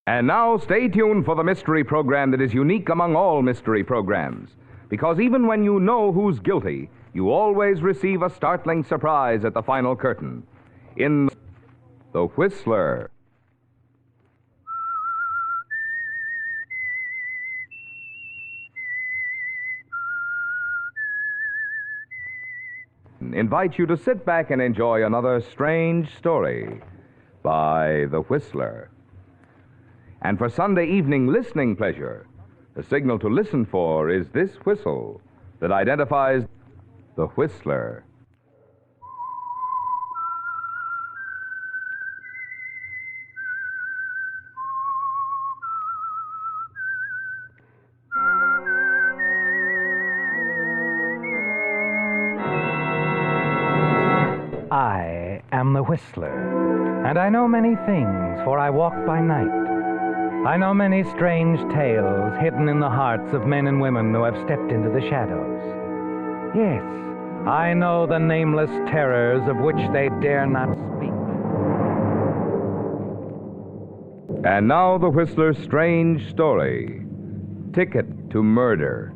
And now, stay tuned for the mystery program that is unique among all mystery programs. Because even when you know who's guilty, you always receive a startling surprise at the final curtain. In The Whistler. Invite you to sit back and enjoy another strange story by The Whistler. And for Sunday evening listening pleasure, the signal to listen for is this whistle that identifies The Whistler. I am the Whistler, and I know many things, for I walk by night. I know many strange tales hidden in the hearts of men and women who have stepped into the shadows. Yes, I know the nameless terrors of which they dare not speak. And now the Whistler's strange story, Ticket to Murder.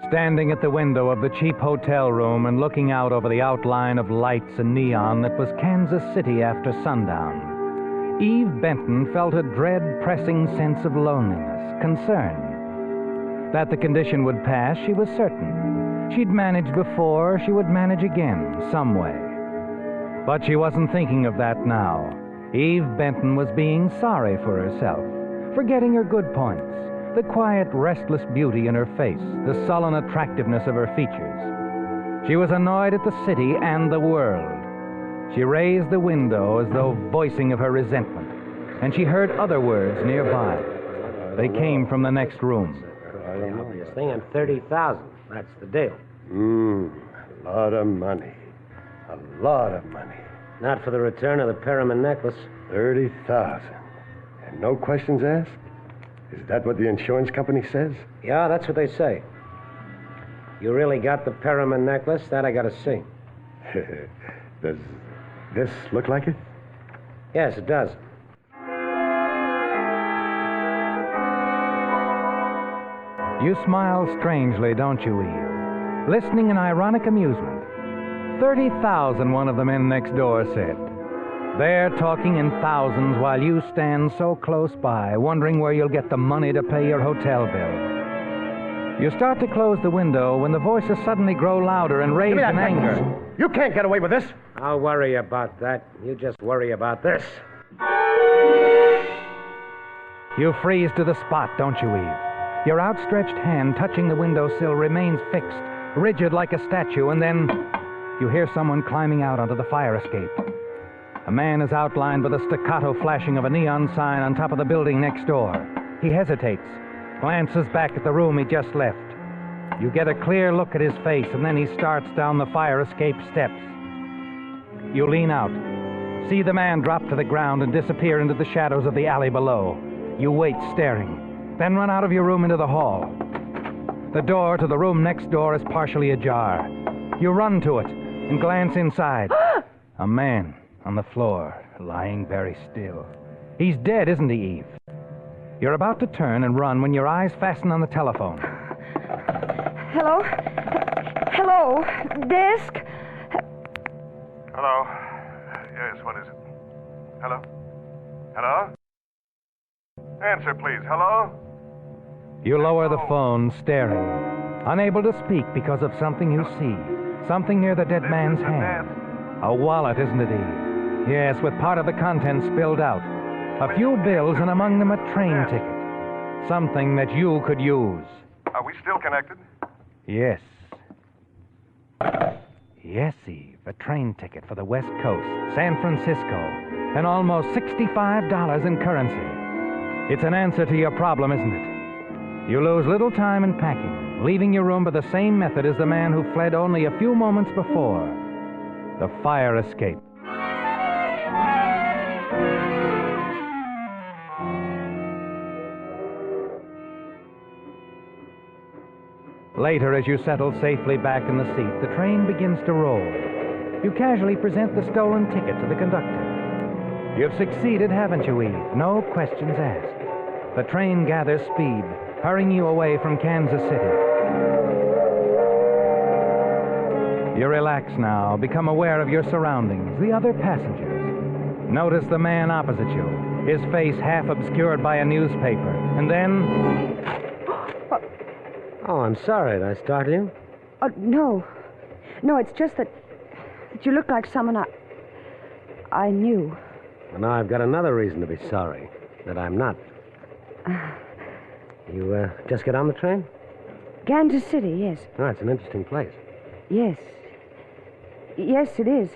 Standing at the window of the cheap hotel room and looking out over the outline of lights and neon that was Kansas City after sundown, Eve Benton felt a dread, pressing sense of loneliness, concern. That the condition would pass, she was certain. She'd managed before, she would manage again, some way. But she wasn't thinking of that now. Eve Benton was being sorry for herself, forgetting her good points. The quiet, restless beauty in her face, the sullen attractiveness of her features. She was annoyed at the city and the world. She raised the window as though voicing of her resentment, and she heard other words nearby. They came from the next room. The obvious thing, I'm 30,000. That's the deal. A lot of money. A lot of money. Not for the return of the Perriman necklace. 30,000. And no questions asked? Is that what the insurance company says? Yeah, that's what they say. You really got the Perriman necklace? That I gotta see. Does this look like it? Yes, it does. You smile strangely, don't you, Eve? Listening in ironic amusement. 30,000, one of the men next door said. They're talking in thousands while you stand so close by, wondering where you'll get the money to pay your hotel bill. You start to close the window when the voices suddenly grow louder and raised in anger. You can't get away with this. I'll worry about that. You just worry about this. You freeze to the spot, don't you, Eve? Your outstretched hand touching the windowsill remains fixed, rigid like a statue, and then you hear someone climbing out onto the fire escape. A man is outlined by the staccato flashing of a neon sign on top of the building next door. He hesitates, glances back at the room he just left. You get a clear look at his face, and then he starts down the fire escape steps. You lean out, see the man drop to the ground and disappear into the shadows of the alley below. You wait, staring, then run out of your room into the hall. The door to the room next door is partially ajar. You run to it and glance inside. A man on the floor, lying very still. He's dead, isn't he, Eve? You're about to turn and run when your eyes fasten on the telephone. Hello? Hello? Desk? Hello? Yes, what is it? Hello? Hello? Answer, please. Hello? You lower the phone, staring, unable to speak because of something you see. Something near the dead man's hand. A wallet, isn't it, Eve? Yes, with part of the contents spilled out. A few bills, and among them a train ticket. Something that you could use. Are we still connected? Yes. Yes, Eve, a train ticket for the West Coast, San Francisco, and almost $65 in currency. It's an answer to your problem, isn't it? You lose little time in packing, leaving your room by the same method as the man who fled only a few moments before. The fire escape. Later, as you settle safely back in the seat, the train begins to roll. You casually present the stolen ticket to the conductor. You've succeeded, haven't you, Eve? No questions asked. The train gathers speed, hurrying you away from Kansas City. You relax now, become aware of your surroundings, the other passengers. Notice the man opposite you, his face half obscured by a newspaper. And then... Oh, I'm sorry. Did I startle you? Oh, no. No, it's just that you look like someone I knew. Well, now I've got another reason to be sorry, that I'm not. You just get on the train? Kansas City, yes. Oh, it's an interesting place. Yes. Yes, it is.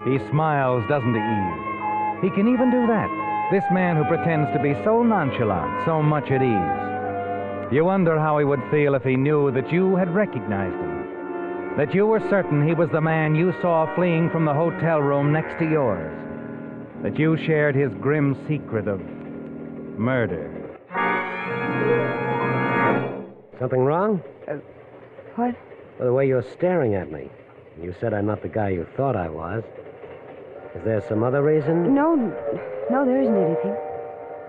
He smiles, doesn't he, Eve? He can even do that. This man who pretends to be so nonchalant, so much at ease. You wonder how he would feel if he knew that you had recognized him. That you were certain he was the man you saw fleeing from the hotel room next to yours. That you shared his grim secret of murder. Something wrong? What? Well, the way you're staring at me. You said I'm not the guy you thought I was. Is there some other reason? No, there isn't anything.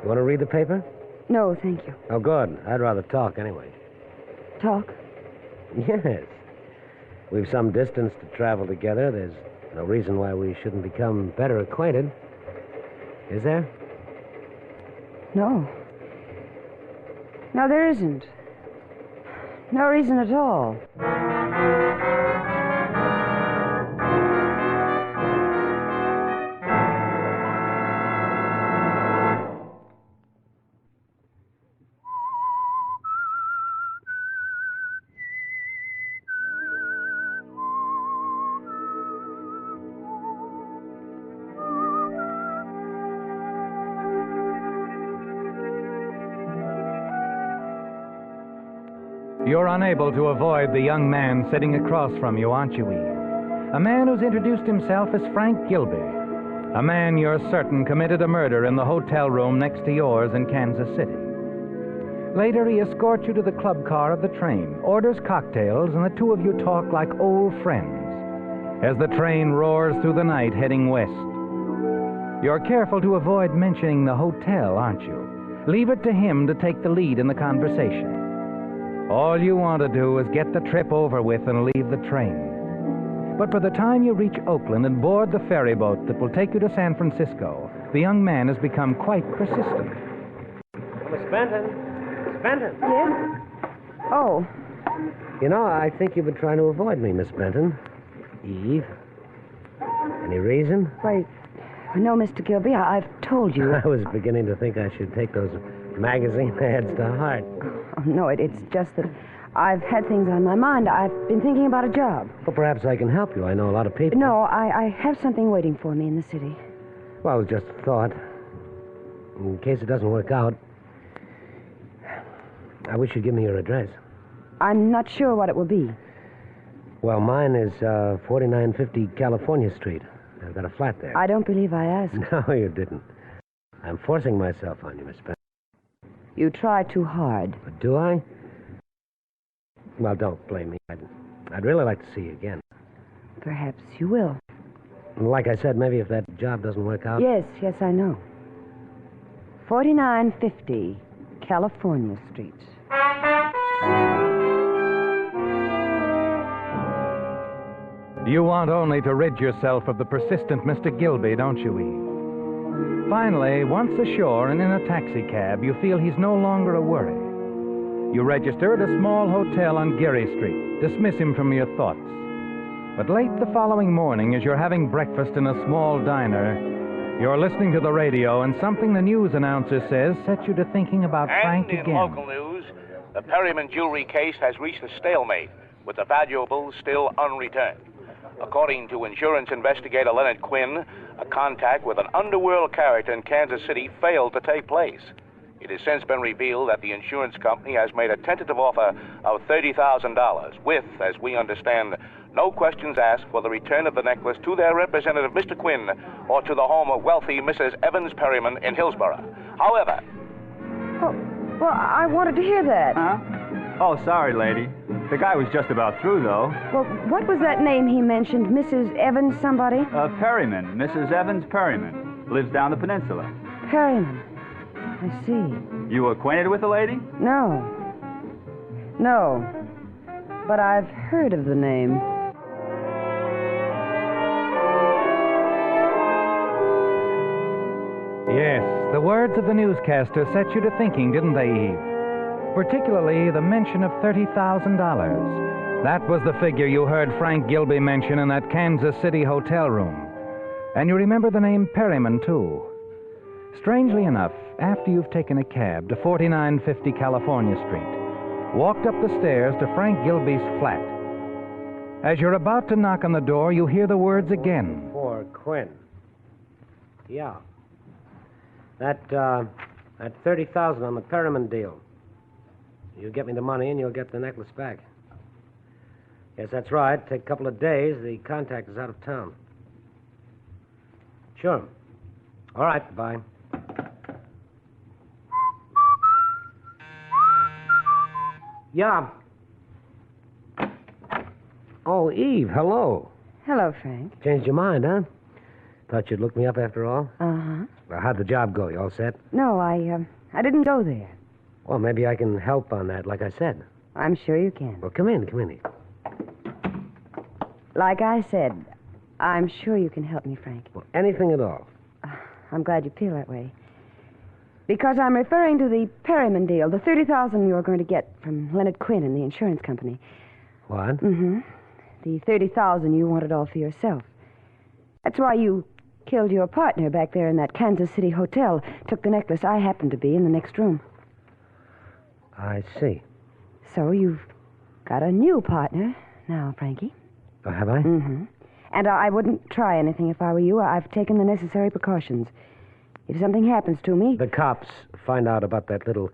You want to read the paper? No, thank you. Oh, good. I'd rather talk anyway. Talk? Yes. We've some distance to travel together. There's no reason why we shouldn't become better acquainted. Is there? No. No, there isn't. No reason at all. You're unable to avoid the young man sitting across from you, aren't you, Eve? A man who's introduced himself as Frank Gilby. A man you're certain committed a murder in the hotel room next to yours in Kansas City. Later, he escorts you to the club car of the train, orders cocktails, and the two of you talk like old friends as the train roars through the night heading west. You're careful to avoid mentioning the hotel, aren't you? Leave it to him to take the lead in the conversation. All you want to do is get the trip over with and leave the train. But by the time you reach Oakland and board the ferry boat that will take you to San Francisco, the young man has become quite persistent. Miss Benton. Miss Benton. Yes? Oh. You know, I think you've been trying to avoid me, Miss Benton. Eve. Any reason? Why, no, Mr. Gilby, I've told you. I was beginning to think I should take those magazine ads to heart. Oh, no, it's just that I've had things on my mind. I've been thinking about a job. Well, perhaps I can help you. I know a lot of people. No, I have something waiting for me in the city. Well, it was just a thought. In case it doesn't work out, I wish you'd give me your address. I'm not sure what it will be. Well, mine is 4950 California Street. I've got a flat there. I don't believe I asked. No, you didn't. I'm forcing myself on you, Miss Benton. You try too hard. But do I? Well, don't blame me. I'd really like to see you again. Perhaps you will. Like I said, maybe if that job doesn't work out... Yes, I know. 4950 California Street. You want only to rid yourself of the persistent Mr. Gilby, don't you, Eve? Finally, once ashore and in a taxicab, you feel he's no longer a worry. You register at a small hotel on Geary Street. Dismiss him from your thoughts. But late the following morning, as you're having breakfast in a small diner, you're listening to the radio, and something the news announcer says sets you to thinking about Frank again. And in local news, the Perryman jewelry case has reached a stalemate, with the valuables still unreturned. According to insurance investigator Leonard Quinn, a contact with an underworld character in Kansas City failed to take place. It has since been revealed that the insurance company has made a tentative offer of $30,000 with, as we understand, no questions asked for the return of the necklace to their representative, Mr. Quinn, or to the home of wealthy Mrs. Evans Perryman in Hillsborough. However... Oh, well, I wanted to hear that. Huh? Oh, sorry, lady. The guy was just about through, though. Well, what was that name he mentioned? Mrs. Evans somebody? Perryman, Mrs. Evans Perryman. Lives down the peninsula. Perryman. I see. You acquainted with the lady? No. No. But I've heard of the name. Yes, the words of the newscaster set you to thinking, didn't they, Eve? Particularly the mention of $30,000. That was the figure you heard Frank Gilby mention in that Kansas City hotel room. And you remember the name Perryman, too. Strangely enough, after you've taken a cab to 4950 California Street, walked up the stairs to Frank Gilby's flat, as you're about to knock on the door, you hear the words again. For Quinn. Yeah. That $30,000 on the Perryman deal. You get me the money and you'll get the necklace back. Yes, that's right. Take a couple of days. The contact is out of town. Sure. All right, bye. Yeah. Oh, Eve, hello. Hello, Frank. Changed your mind, huh? Thought you'd look me up after all? Uh-huh. Well, how'd the job go? You all set? No, I didn't go there. Well, maybe I can help on that, like I said. I'm sure you can. Well, come in, Eve. Like I said, I'm sure you can help me, Frank. Well, anything at all. I'm glad you feel that way. Because I'm referring to the Perryman deal, the $30,000 you were going to get from Leonard Quinn and the insurance company. What? Mm-hmm. The $30,000 you wanted all for yourself. That's why you killed your partner back there in that Kansas City hotel, took the necklace I happened to be in the next room. I see. So you've got a new partner now, Frankie. Oh, have I? Mm-hmm. And I wouldn't try anything if I were you. I've taken the necessary precautions. If something happens to me... The cops find out about that little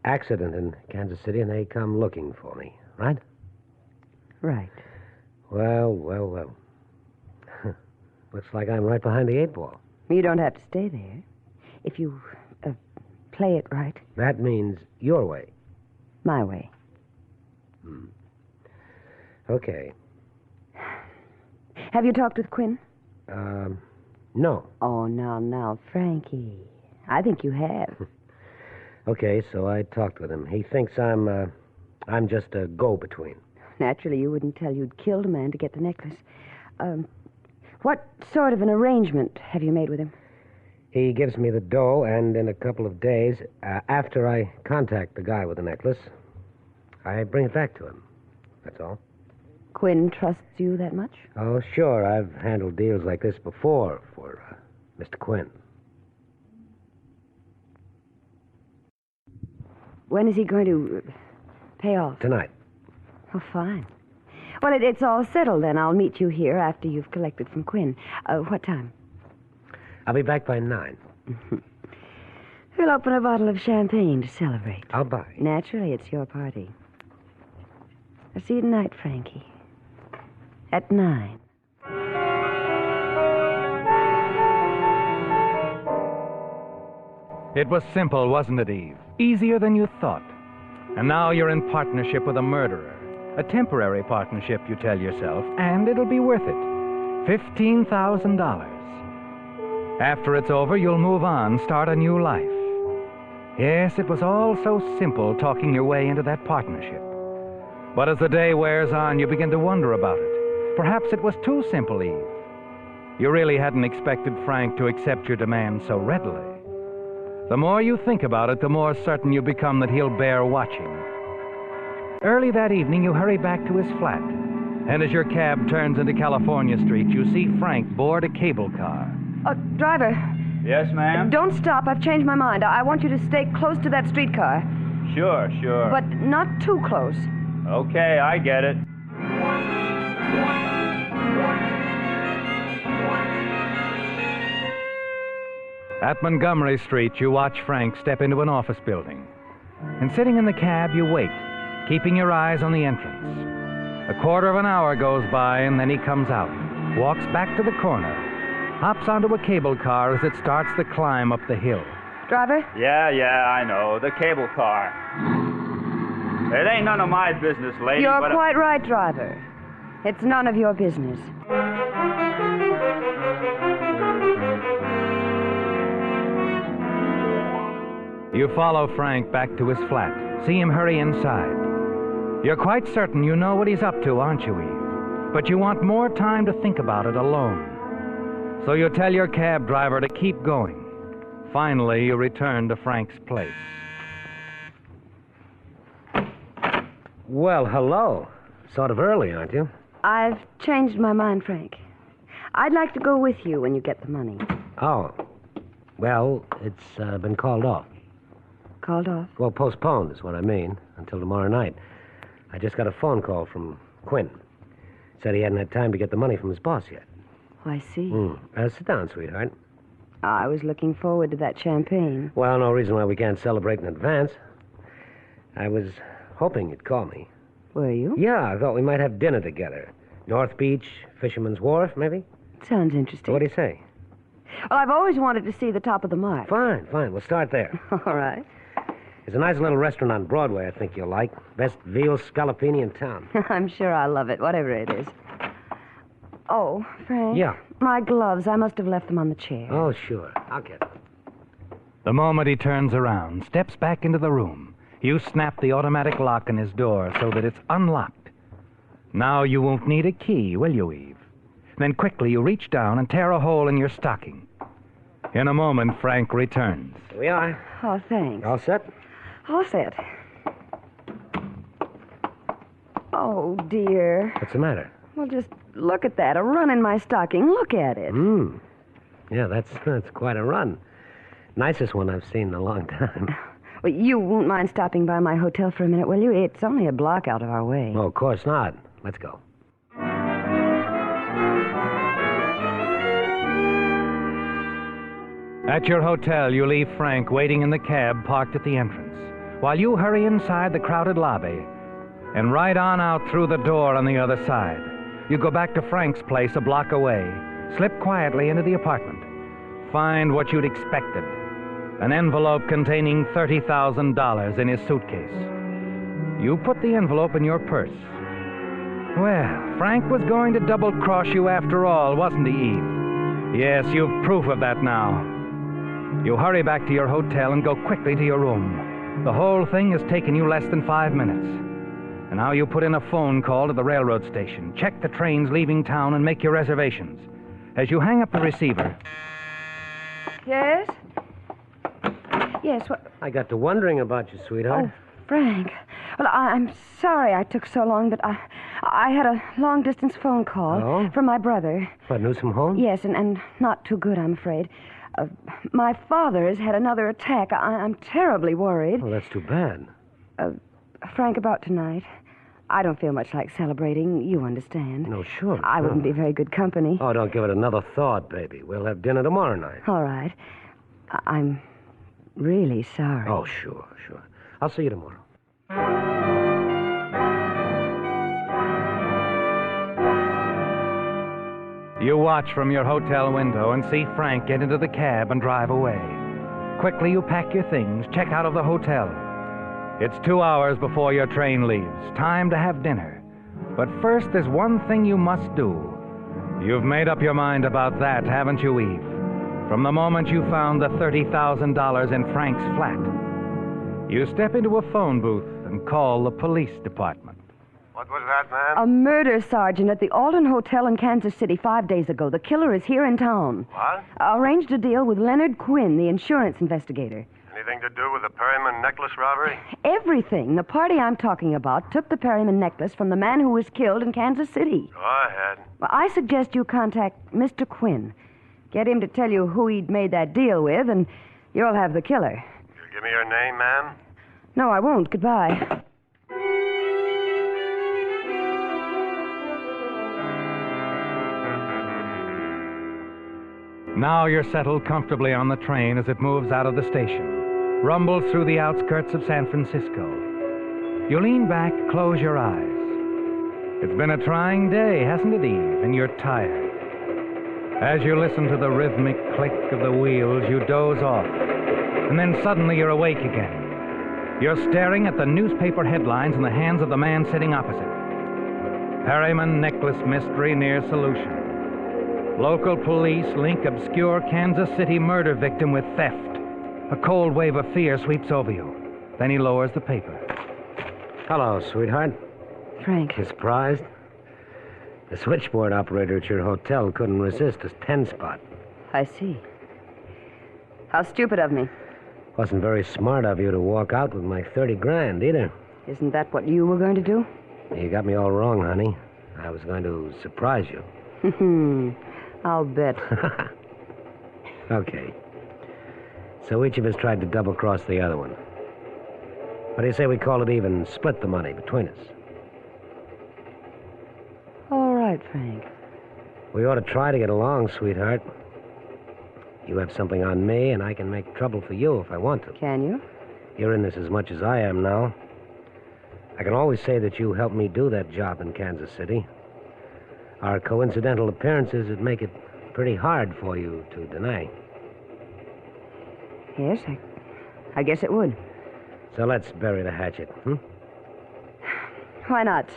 accident in Kansas City and they come looking for me, right? Right. Well. Looks like I'm right behind the 8 ball. You don't have to stay there. If you play it right. That means your way. My way. Okay. Have you talked with Quinn? No. Oh, now, Frankie. I think you have. Okay, so I talked with him. He thinks I'm just a go-between. Naturally, you wouldn't tell you'd killed a man to get the necklace. What sort of an arrangement have you made with him? He gives me the dough, and in a couple of days, after I contact the guy with the necklace, I bring it back to him. That's all. Quinn trusts you that much? Oh, sure. I've handled deals like this before for Mr. Quinn. When is he going to pay off? Tonight. Oh, fine. Well, it's all settled then. I'll meet you here after you've collected from Quinn. What time? I'll be back by 9. We'll open a bottle of champagne to celebrate. I'll buy. Naturally, it's your party. I'll see you tonight, Frankie. At 9. It was simple, wasn't it, Eve? Easier than you thought. And now you're in partnership with a murderer. A temporary partnership, you tell yourself, and it'll be worth it. $15,000. After it's over, you'll move on, start a new life. Yes, it was all so simple talking your way into that partnership. But as the day wears on, you begin to wonder about it. Perhaps it was too simple, Eve. You really hadn't expected Frank to accept your demand so readily. The more you think about it, the more certain you become that he'll bear watching. Early that evening, you hurry back to his flat. And as your cab turns into California Street, you see Frank board a cable car. Driver. Yes, ma'am? Don't stop. I've changed my mind. I want you to stay close to that streetcar. Sure. But not too close. Okay, I get it. At Montgomery Street, you watch Frank step into an office building. And sitting in the cab, you wait, keeping your eyes on the entrance. A quarter of an hour goes by, and then he comes out, walks back to the corner, hops onto a cable car as it starts the climb up the hill. Driver? Yeah, I know. The cable car. It ain't none of my business, lady. You're but quite right, driver. It's none of your business. You follow Frank back to his flat. See him hurry inside. You're quite certain you know what he's up to, aren't you, Eve? But you want more time to think about it alone. So you tell your cab driver to keep going. Finally, you return to Frank's place. Well, hello. Sort of early, aren't you? I've changed my mind, Frank. I'd like to go with you when you get the money. Oh. Well, it's been called off. Called off? Well, postponed is what I mean, until tomorrow night. I just got a phone call from Quinn. Said he hadn't had time to get the money from his boss yet. Oh, I see. Sit down, sweetheart. I was looking forward to that champagne. Well, no reason why we can't celebrate in advance. I was hoping you'd call me. Were you? Yeah, I thought we might have dinner together. North Beach, Fisherman's Wharf, maybe? Sounds interesting. What do you say? Well, I've always wanted to see the top of the Mart. Fine. We'll start there. All right. There's a nice little restaurant on Broadway I think you'll like. Best veal scallopini in town. I'm sure I'll love it, whatever it is. Oh, Frank. Yeah. My gloves. I must have left them on the chair. Oh, sure. I'll get them. The moment he turns around, steps back into the room, you snap the automatic lock on his door so that it's unlocked. Now you won't need a key, will you, Eve? Then quickly you reach down and tear a hole in your stocking. In a moment, Frank returns. Here we are. Oh, thanks. All set? All set. Oh, dear. What's the matter? Well, just look at that. A run in my stocking. Look at it. Yeah, that's quite a run. Nicest one I've seen in a long time. Well, you won't mind stopping by my hotel for a minute, will you? It's only a block out of our way. Oh, of course not. Let's go. At your hotel, you leave Frank waiting in the cab parked at the entrance, while you hurry inside the crowded lobby and right on out through the door on the other side. You go back to Frank's place a block away, slip quietly into the apartment, find what you'd expected, an envelope containing $30,000 in his suitcase. You put the envelope in your purse. Well, Frank was going to double-cross you after all, wasn't he, Eve? Yes, you've proof of that now. You hurry back to your hotel and go quickly to your room. The whole thing has taken you less than 5 minutes. And now you put in a phone call to the railroad station, check the trains leaving town, and make your reservations. As you hang up the receiver... Yes? Yes, what... I got to wondering about you, sweetheart. Oh, Frank. Well, I'm sorry I took so long, but I had a long-distance phone call from my brother. What, news from home? Yes, and not too good, I'm afraid. My father has had another attack. I'm terribly worried. Oh, that's too bad. Frank, about tonight. I don't feel much like celebrating. You understand. No, sure. I wouldn't be very good company. Oh, don't give it another thought, baby. We'll have dinner tomorrow night. All right. I'm really sorry. Oh, sure. I'll see you tomorrow. You watch from your hotel window and see Frank get into the cab and drive away. Quickly, you pack your things, check out of the hotel. It's 2 hours before your train leaves. Time to have dinner. But first, there's one thing you must do. You've made up your mind about that, haven't you, Eve? From the moment you found the $30,000 in Frank's flat. You step into a phone booth and call the police department. What was that, man? A murder sergeant at the Alden Hotel in Kansas City 5 days ago. The killer is here in town. What? Arranged a deal with Leonard Quinn, the insurance investigator. Anything to do with the Perryman necklace robbery? Everything. The party I'm talking about took the Perryman necklace from the man who was killed in Kansas City. Go ahead. Well, I suggest you contact Mr. Quinn. Get him to tell you who he'd made that deal with, and you'll have the killer. You'll give me your name, ma'am? No, I won't. Goodbye. Now you're settled comfortably on the train as it moves out of the station, rumbles through the outskirts of San Francisco. You lean back, close your eyes. It's been a trying day, hasn't it, Eve? And you're tired. As you listen to the rhythmic click of the wheels, you doze off. And then suddenly you're awake again. You're staring at the newspaper headlines in the hands of the man sitting opposite. Perryman necklace mystery near solution. Local police link obscure Kansas City murder victim with theft. A cold wave of fear sweeps over you. Then he lowers the paper. Hello, sweetheart. Frank. You surprised? The switchboard operator at your hotel couldn't resist a 10-spot. I see. How stupid of me. Wasn't very smart of you to walk out with my 30 grand, either. Isn't that what you were going to do? You got me all wrong, honey. I was going to surprise you. I'll bet. Okay. So each of us tried to double-cross the other one. What do you say we call it even and split the money between us? All right, Frank. We ought to try to get along, sweetheart. You have something on me, and I can make trouble for you if I want to. Can you? You're in this as much as I am now. I can always say that you helped me do that job in Kansas City. Our coincidental appearances would make it pretty hard for you to deny. Yes, I guess it would. So let's bury the hatchet, Why not?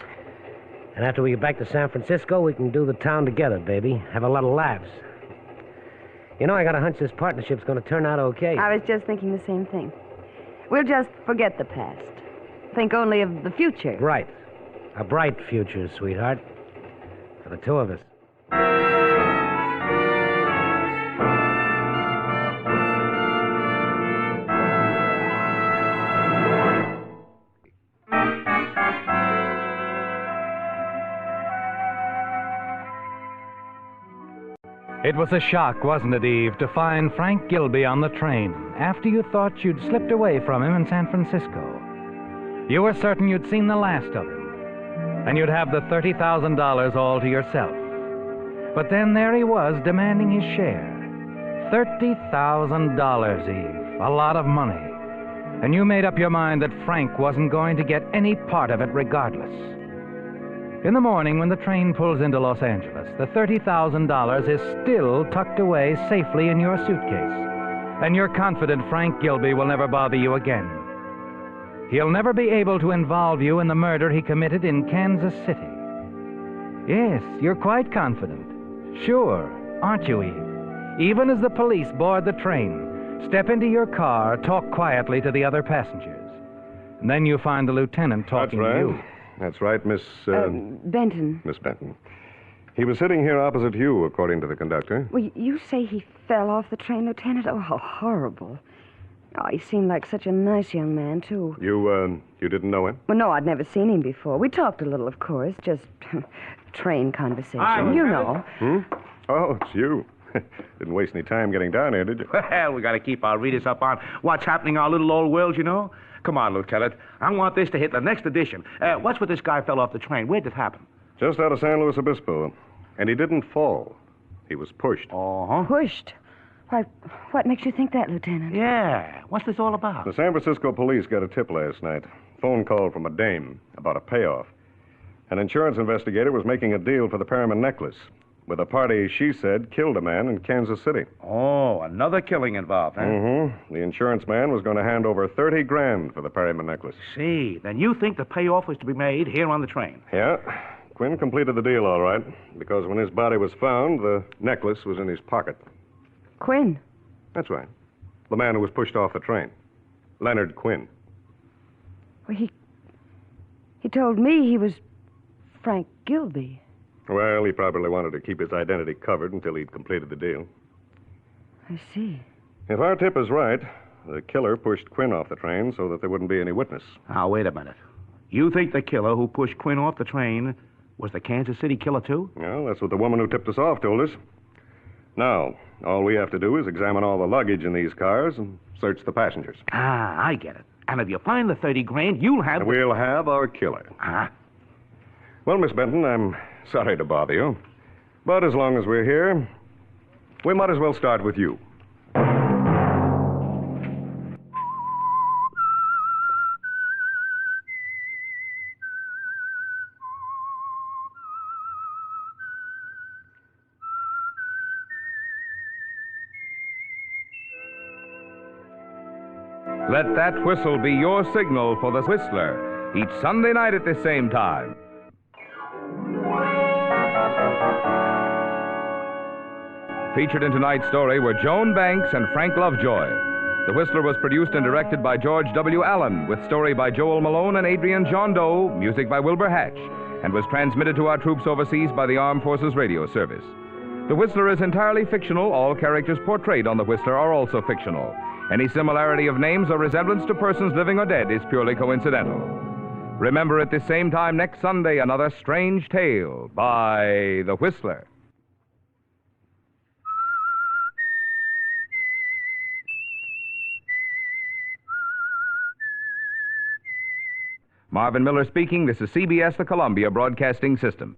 And after we get back to San Francisco, we can do the town together, baby. Have a lot of laughs. You know, I got a hunch this partnership's going to turn out okay. I was just thinking the same thing. We'll just forget the past. Think only of the future. Right. A bright future, sweetheart. For the two of us. It was a shock, wasn't it, Eve, to find Frank Gilby on the train after you thought you'd slipped away from him in San Francisco. You were certain you'd seen the last of him, and you'd have the $30,000 all to yourself. But then there he was, demanding his share. $30,000, Eve. A lot of money. And you made up your mind that Frank wasn't going to get any part of it regardless. In the morning, when the train pulls into Los Angeles, the $30,000 is still tucked away safely in your suitcase. And you're confident Frank Gilby will never bother you again. He'll never be able to involve you in the murder he committed in Kansas City. Yes, you're quite confident. Sure, aren't you, Eve? Even as the police board the train, step into your car, talk quietly to the other passengers. And then you find the lieutenant talking to you. That's right, Miss... Benton. Miss Benton. He was sitting here opposite you, according to the conductor. Well, you say he fell off the train, Lieutenant? Oh, how horrible. Oh, he seemed like such a nice young man, too. You didn't know him? Well, no, I'd never seen him before. We talked a little, of course, just train conversation. Hi, you know. Oh, it's you. Didn't waste any time getting down here, did you? Well, we got to keep our readers up on what's happening in our little old world, you know. Come on, Lieutenant. I want this to hit the next edition. What's with this guy fell off the train? Where'd it happen? Just out of San Luis Obispo. And he didn't fall. He was pushed. Uh-huh. Pushed? Why, what makes you think that, Lieutenant? Yeah. What's this all about? The San Francisco police got a tip last night. Phone call from a dame about a payoff. An insurance investigator was making a deal for the Perryman necklace with a party, she said, killed a man in Kansas City. Oh, another killing involved, huh? Mm-hmm. The insurance man was going to hand over 30 grand for the Perryman necklace. See, then you think the payoff was to be made here on the train? Yeah. Quinn completed the deal all right, because when his body was found, the necklace was in his pocket. Quinn? That's right. The man who was pushed off the train. Leonard Quinn. Well, he told me he was Frank Gilby. Well, he probably wanted to keep his identity covered until he'd completed the deal. I see. If our tip is right, the killer pushed Quinn off the train so that there wouldn't be any witness. Now, wait a minute. You think the killer who pushed Quinn off the train was the Kansas City killer, too? Well, that's what the woman who tipped us off told us. Now, all we have to do is examine all the luggage in these cars and search the passengers. Ah, I get it. And if you find the 30 grand, you'll have... We'll have our killer. Ah. Well, Miss Benton, I'm sorry to bother you. But as long as we're here, we might as well start with you. Let that whistle be your signal for the Whistler, each Sunday night at this same time. Featured in tonight's story were Joan Banks and Frank Lovejoy. The Whistler was produced and directed by George W. Allen, with story by Joel Malone and Adrian John Doe, music by Wilbur Hatch, and was transmitted to our troops overseas by the Armed Forces Radio Service. The Whistler is entirely fictional. All characters portrayed on The Whistler are also fictional. Any similarity of names or resemblance to persons living or dead is purely coincidental. Remember, at this same time next Sunday, another strange tale by The Whistler. Marvin Miller speaking. This is CBS, the Columbia Broadcasting System.